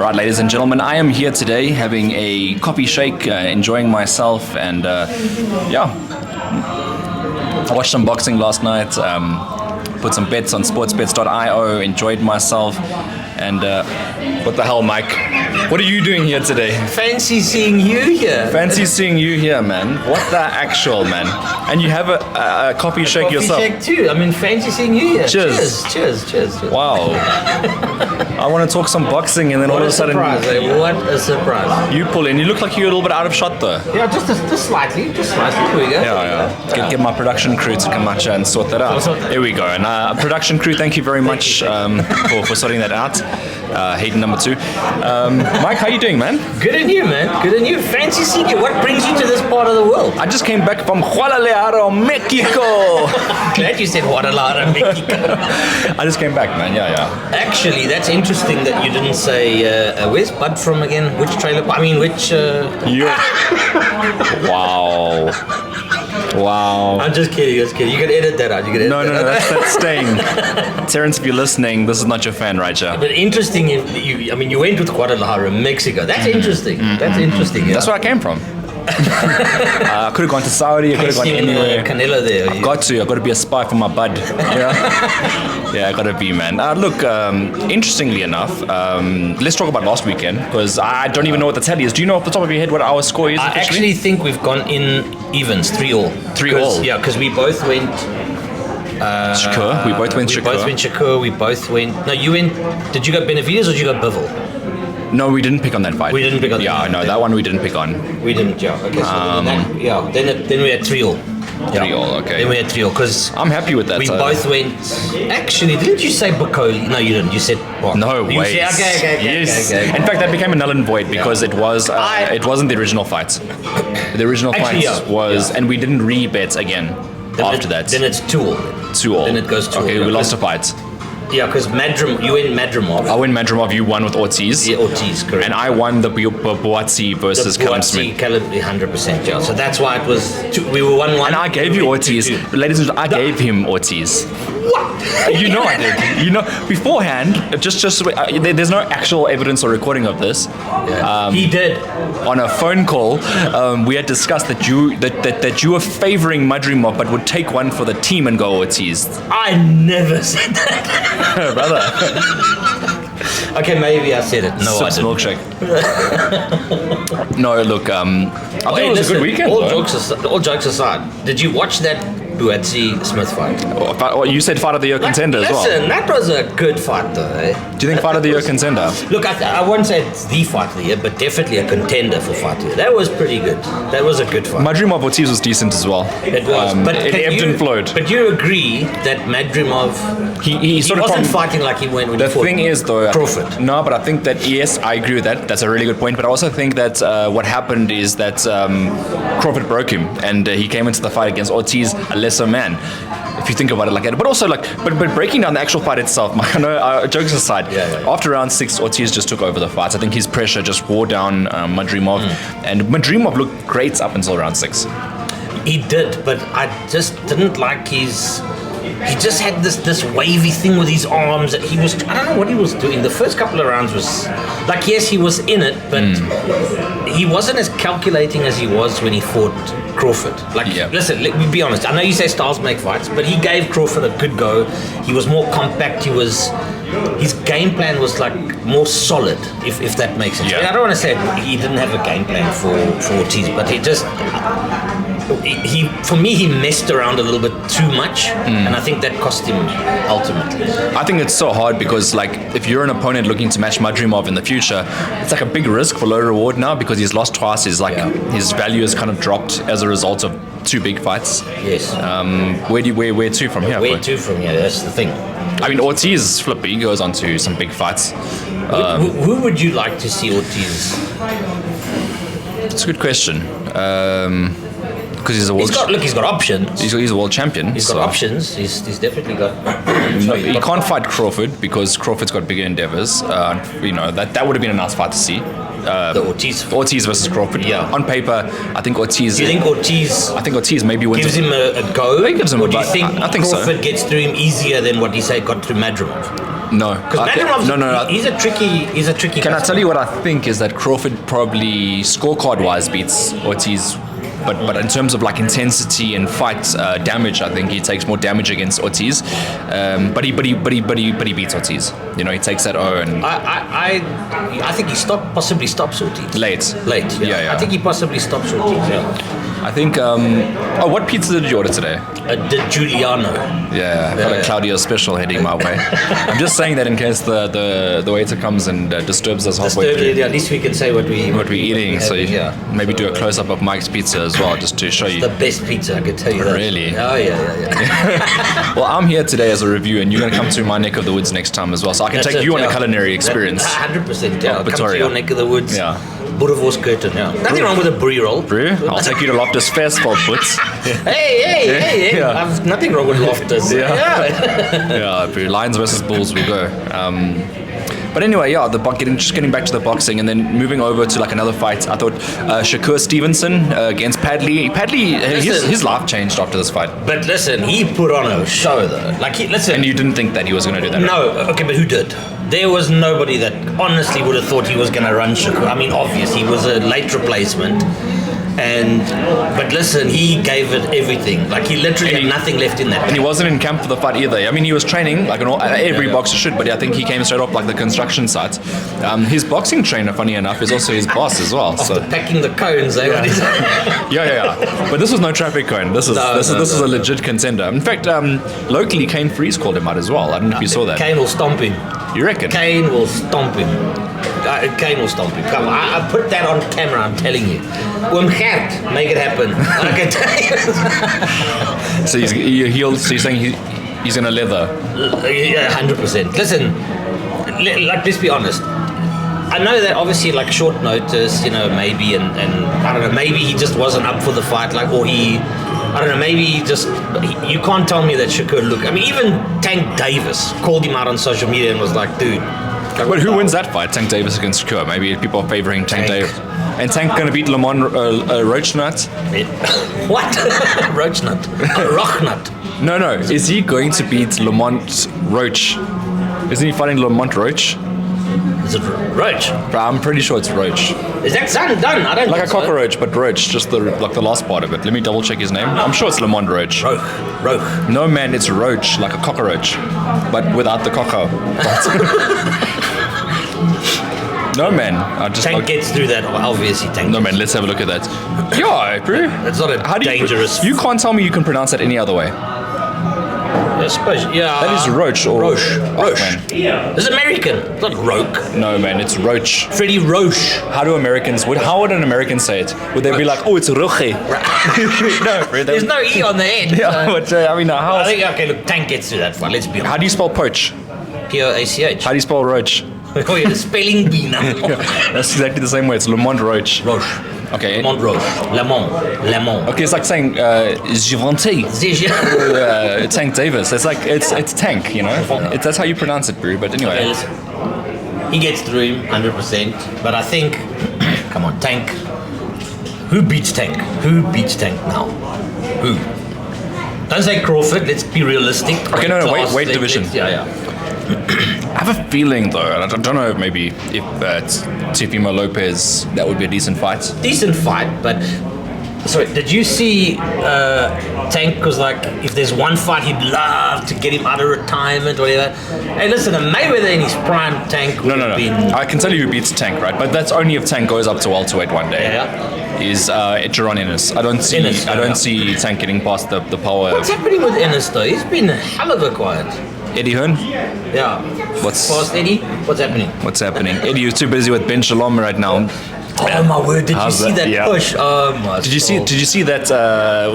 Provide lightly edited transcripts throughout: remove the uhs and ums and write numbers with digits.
Right, ladies and gentlemen, I am here today having a coffee shake, enjoying myself, and I watched some boxing last night, put some bets on sportsbets.io, enjoyed myself, and what the hell, Mike? What are you doing here today? Fancy seeing you here. Fancy seeing you here, man. What the actual, man? And you have a coffee shake yourself. Coffee shake too. I mean, fancy seeing you here. Cheers. Cheers. Wow. I want to talk some boxing, and then all of a sudden, surprise, what a surprise! you pull in. You look like you're a little bit out of shot, though. Yeah, just slightly. Here we go. Yeah. Get my production crew to come out here and sort that out. Here we go. And production crew, thank you very much for sorting that out. Hayden number 2. Mike, how you doing, man? Good in you, man. Good in you. Fancy seeing you. What brings you to this part of the world? I just came back from Guadalajara, Mexico. Glad you said Guadalajara, Mexico. I just came back, man. Yeah. Actually, that's interesting that you didn't say where's Bud from again? Which trailer? I mean, which? Wow. I'm just kidding. You can edit that out. No, that's staying. Terrence, if you're listening, this is not your fan, right, yeah? But interesting, you went with Guadalajara, Mexico. That's interesting. That's interesting. Yeah. That's where I came from. I could have gone to Saudi. I could have gone anywhere. Canelo there. I've got to be a spy for my bud. Yeah, I got to be, man. Look, interestingly enough, let's talk about last weekend, because I don't even know what the tally is. Do you know off the top of your head what our score is? I actually think we've gone in evens, 3-all. 3-all? Yeah, because we both went... Shakur. We both went Shakur. We both went... No, you went... Did you go Benavides or did you go Bivol? No, we didn't pick on that fight. We didn't pick on that. Yeah, no, that one we didn't pick on. We didn't, yeah. Okay, so then we had 3-all. 3-all, okay. Then we had 3-all, because... I'm happy with that. We both went... Actually, didn't you say Bacoli? No, you didn't. You said... What? No way. Okay. In fact, that became a null and void because it wasn't the original fight. The original fight was... And we didn't re-bet again after that. Then it's 2-all. 2-all. Then it goes 2-all. Okay, we lost a fight. Yeah, because you went Madrimov. I went Madrimov, you won with Ortiz. Yeah, Ortiz, correct. And I won the Boatsi versus Callum Smith. 100%, yeah. So that's why it was... we were 1-1. And I gave you Ortiz. Ladies and gentlemen, I gave him Ortiz. What? You know I did. You know, beforehand, there's no actual evidence or recording of this. Yeah. He did. On a phone call, we had discussed that you were favoring Madrimov, but would take one for the team and go Ortiz. I never said that. Brother. Okay, maybe I said it. No, I didn't. Milkshake. No, look, I think it was a good weekend. All jokes aside, did you watch that Buatsi Smith fight? You said fight of the year contender as well. Listen, that was a good fight though. Do you think fight of the year contender? Look, I won't say it's the fight of the year, but definitely a contender for fight of the year. That was pretty good. That was a good fight. Madrimov Ortiz was decent as well. It was, but it ebbed and flowed. But you agree that Madrimov he wasn't fighting like he went when he fought. The thing is though, Crawford. No, but I think that yes, I agree with that. That's a really good point. But I also think that what happened is that Crawford broke him, and he came into the fight against Ortiz a lesser man. If you think about it like that, but also but breaking down the actual fight itself, I know, jokes aside, after round 6, Ortiz just took over the fight. I think his pressure just wore down Madrimov, and Madrimov looked great up until round 6. He did, but I just didn't like his... He just had this wavy thing with his arms. I don't know what he was doing. The first couple of rounds was like, yes, he was in it, but he wasn't as calculating as he was when he fought Crawford. Listen, let me be honest. I know you say styles make fights, but he gave Crawford a good go. He was more compact. His game plan was like more solid, if that makes sense. Yeah. I don't want to say he didn't have a game plan for Ortiz, but for me, he messed around a little bit too much, and I think that cost him ultimately. I think it's so hard because, if you're an opponent looking to match Madrimov in the future, it's like a big risk for low reward now because he's lost twice. His value has kind of dropped as a result of 2 big fights. Yes. Where to from here? Where to from here? That's the thing. I mean, Ortiz flippy goes on to some big fights. Who would you like to see Ortiz? It's a good question. Because he's a world. He's got options. He's a world champion. He's got options. He's definitely got. He can't fight Crawford because Crawford's got bigger endeavors. That would have been a nice fight to see. the Ortiz. Ortiz versus Crawford. Yeah. On paper, I think Ortiz. Do you think Ortiz I think Ortiz maybe wins. gives him a go? He gives him or a do you bite. think I think so. Crawford gets through him easier than what he say got through Madrimov? No. Because Madrimov's he's a tricky. Can I tell you what I think is that Crawford probably scorecard-wise beats Ortiz, but in terms of like intensity and fight damage, I think he takes more damage against Ortiz. But he beats Ortiz. You know, he takes that O and I think he possibly stops Ortiz. late. Yeah. I think he possibly stops Ortiz. Yeah. I think. What pizza did you order today? The Giuliano. Yeah, I got a Claudio special heading my way. I'm just saying that in case the waiter comes and disturbs us halfway through. At least we can say what we're eating. So maybe do a close up of Mike's pizza as well, just to show you. The best pizza, I can tell you that. Really? Oh yeah. Well, I'm here today as a review, and you're going to come to my neck of the woods next time as well. So I can take you on a culinary experience. 100%. Yeah, I'll come to Pretoria. your neck of the woods. Yeah. Boerewors curtain. Yeah. Nothing wrong with a brie roll. Brie? I'll take you to Loftus Festival, Boots. Hey. Yeah. I've nothing wrong with Loftus. Yeah, Brie. Lions versus Bulls we go. But anyway, yeah, getting back to the boxing and then moving over to like another fight. I thought Shakur Stevenson against Padley. His life changed after this fight. But listen, he put on a show though. And you didn't think that he was going to do that? No, okay, but who did? There was nobody that honestly would have thought he was going to run Shakur. I mean, obviously, he was a late replacement. But listen, he gave it everything. Like he literally had nothing left in that. And he wasn't in camp for the fight either. I mean, he was training like every boxer should, but I think he came straight off like the construction site. His boxing trainer, funny enough, is also his boss as well. After packing the cones, Yeah. But this was no traffic cone. This is a legit contender. In fact, locally, Kane Freeze called him out as well. I don't know if you saw that. Kane will stomp him. You reckon? Kane will stomp him. Kane will stomp him. Come on, I put that on camera. I'm telling you. Make it happen. I can tell you. So you're saying he's gonna leather? Yeah, 100%. Listen, let's be honest. I know that obviously, like short notice, maybe, and I don't know, maybe he just wasn't up for the fight, I don't know, maybe you can't tell me that Shakur look. I mean, even Tank Davis called him out on social media and was like, dude. But who wins that fight? Tank Davis against Shakur? Maybe people are favoring Tank Davis. And Tank going to beat Lamont Roachnut? What? Roachnut? Rochnut? No. Is he going to beat Lamont Roach? Isn't he fighting Lamont Roach? Is it Roach? I'm pretty sure it's Roach. Is that done? I don't like think a cockroach, but Roach, just the last part of it. Let me double check his name. I'm sure it's Lamont Roach. Roach. No man, it's Roach, like a cockroach, but without the cocker. No man, Tank gets through that. Obviously, Tank. No man, let's have a look at that. Yeah, bro. That's not a dangerous. You can't tell me you can pronounce that any other way. I suppose, yeah. That is Roach or Roche. Man. It's American. It's not Roke. No, man, it's Roach. Freddie Roche. How would an American say it? Would they be like, oh, it's Roche? No, bro. There's no E on the end. Yeah, but how? I think, okay, look, Tank gets through that one. Let's be honest. How do you spell poach? P-O-A-C-H. How do you spell Roach? Oh, yeah, the spelling bee now. That's exactly the same way. It's Lamont Roach. Roche. Okay. Lamont Roche. Lamont. Okay, it's like saying Givenchy. Tank Davis. It's like it's Tank, that's how you pronounce it, bro. But anyway. Okay, listen. He gets through him 100%. But I think, come on, Tank. Who beats Tank? Who beats Tank now? Who? Don't say Crawford. Let's be realistic. Okay, no, weight division. Yeah. I have a feeling though, and I don't know maybe if Teofimo Lopez, that would be a decent fight. Decent fight, but sorry, did you see Tank? Because like, if there's one fight he'd love to get him out of retirement or whatever. Hey, listen, a Mayweather in his prime, Tank would have been. I can tell you who beats Tank, right? But that's only if Tank goes up to welterweight one day. Yeah. Is Jaron Ennis. I don't see Tank getting past the power. What's happening with Ennis though? He's been a hell of a quiet. Eddie Hearn? Yeah. Past Eddie? What's happening? Eddie, you're too busy with Ben Shalom right now. Oh my word! Did you see that push? Oh my! Did you see that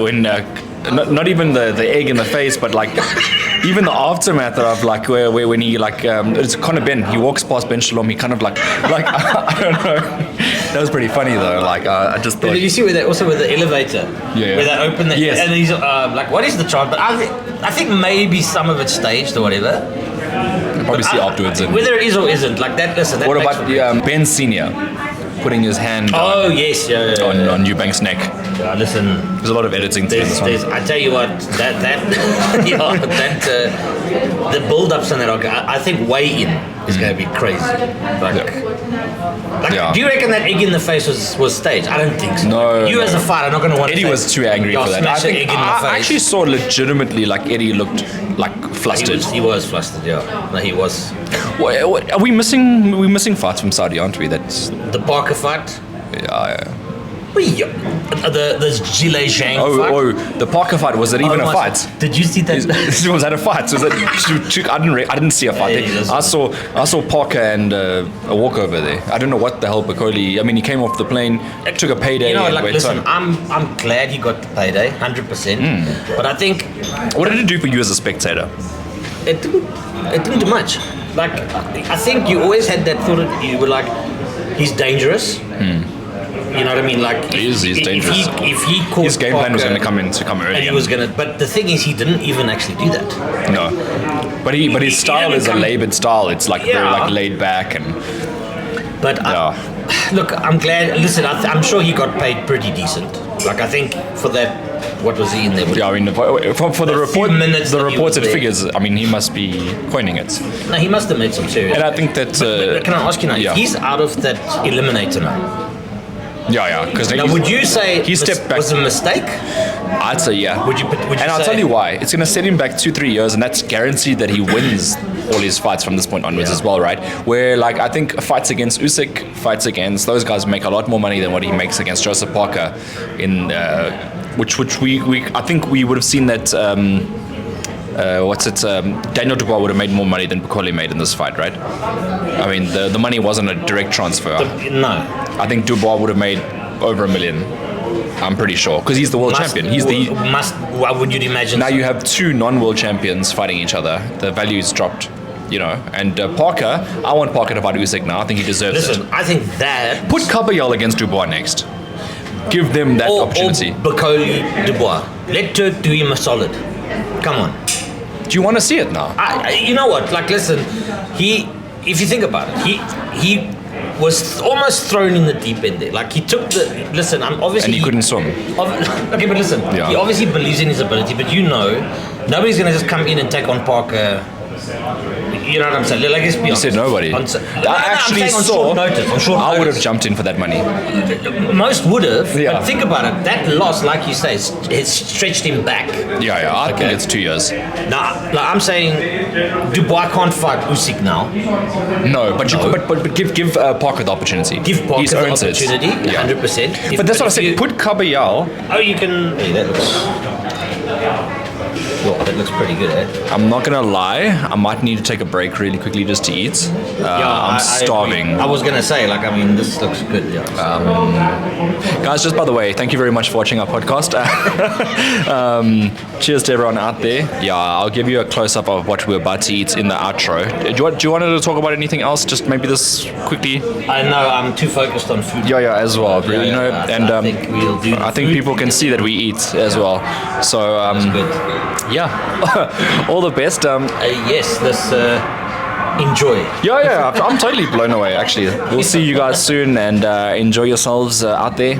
when not even the egg in the face, but like even the aftermath of like where when he it's Conor Ben. He walks past Ben Shalom. He kind of like I don't know. That was pretty funny though. Like I just thought. Did you see with the elevator? Yeah. Where they open the yes. And he's like, what is the charge? But I think maybe some of it's staged or whatever. You'll probably see afterwards. Whether it is or isn't, like that. Listen. That what about Ben Senior? putting his hand Oh yes, on Eubank's neck. Listen, There's a lot of editing to this one. I tell you what, the build-ups on that, I think weigh-in is going to be crazy. Do you reckon that egg in the face was staged? I don't think so. No. You as a fighter are not going to want to. Eddie was too angry for that. I think egg in the face. I actually saw legitimately like Eddie looked like flustered. He was flustered, yeah. No, he was. What, are we missing fights from Saudi, aren't we? That's The Parker fight. yeah. The Gile Zhang fight. Oh, the Parker fight, was it even a fight? Did you see that? Was that a fight? Was it? I didn't see a fight. Yeah, I saw Parker and a walkover there. I don't know what the hell Bacoli. I mean, he came off the plane, took a payday. You know, and like, went listen, home. I'm glad he got the payday, 100%. But I think What did it do for you as a spectator? it didn't do much. Like, I think you always had that thought that you were like, he's dangerous. You know what I mean? Like, He's dangerous. If he caught His game plan was Parker, going to come early. and he was gonna. But the thing is, he didn't even actually do that. No, but his style is a labored style. It's like very like laid back and But look, I'm glad. Listen, I'm sure he got paid pretty decent. Like, I think for that, what was he in there? yeah. I mean, for the reported figures, I mean, he must be coining it. No, he must have made some serious. And I think that. But can I ask you now? Yeah. If he's out of that eliminator now. Yeah. Because Now, would you say he stepped back? was a mistake? I'd say yeah. Would you And I'll say- tell you why. It's going to set him back 2-3 years, and that's guaranteed that he wins all his fights from this point onwards as well, right? Where, like, I think fights against Usyk, fights against those guys make a lot more money than what he makes against Joseph Parker. In which I think we would have seen that. Daniel Dubois would have made more money than Bacoli made in this fight, right? I mean, the money wasn't a direct transfer. No. I think Dubois would have made over $1 million. I'm pretty sure, because he's the world champion. Why would you imagine? Now you have two non-world champions fighting each other. The value's dropped, you know. And Parker, I want Parker to fight Usyk now. I think he deserves it. Listen, I think that. Put Kabayel against Dubois next. Give them that opportunity. Or Bacoli Dubois. Let Turk do him a solid. Come on. Do you want to see it now? You know what? Like, listen, if you think about it, he was almost thrown in the deep end there. Like, he took the. Listen, I'm obviously. And he couldn't swim. Okay, but listen, Yeah. he obviously believes in his ability, but you know, nobody's gonna just come in and take on Parker. You know what I'm saying? Like, let's be honest. You said nobody. I actually saw. I would have jumped in for that money. Most would have, Yeah. but think about it. That loss, like you say, it stretched him back. Yeah. I think it's 2 years. Now, I'm saying Dubois can't fight Usyk now. No, but give Parker the opportunity. Give Parker He's the earned it. opportunity, Yeah. 100%. But that's what I said. Put Kabayel. Oh, you can. Hey, that looks. Well, that looks pretty good, eh? I'm not gonna lie. I might need to take a break really quickly just to eat. I'm starving. I was gonna say, like, I mean, this looks good. Yeah. Guys, just by the way, thank you very much for watching our podcast. Cheers to everyone out there. Yeah, I'll give you a close-up of what we're about to eat in the outro. Do you want to talk about anything else? Just maybe this quickly? I know I'm too focused on food. Yeah, as well. Yeah, you know, and I think we'll do. I think people can see that we eat as well. So That's good. yeah, all the best. Yes, this. Enjoy. Yeah, I'm totally blown away. Actually, we'll see you guys soon, and enjoy yourselves out there.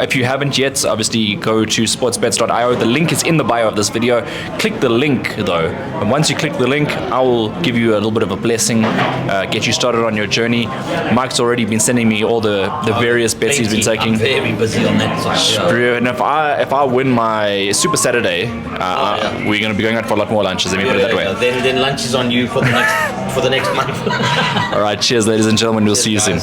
If you haven't yet, obviously go to sportsbets.io. The link is in the bio of this video. Click the link though, and once you click the link, I will give you a little bit of a blessing, get you started on your journey. Mike's already been sending me all the various bets he's been taking. I'm very busy on that side. Yeah. And if I win my Super Saturday, we're going to be going out for a lot more lunches. Let me put it that way. Then lunch is on you for the next month. All right, cheers, ladies and gentlemen. We'll see you soon.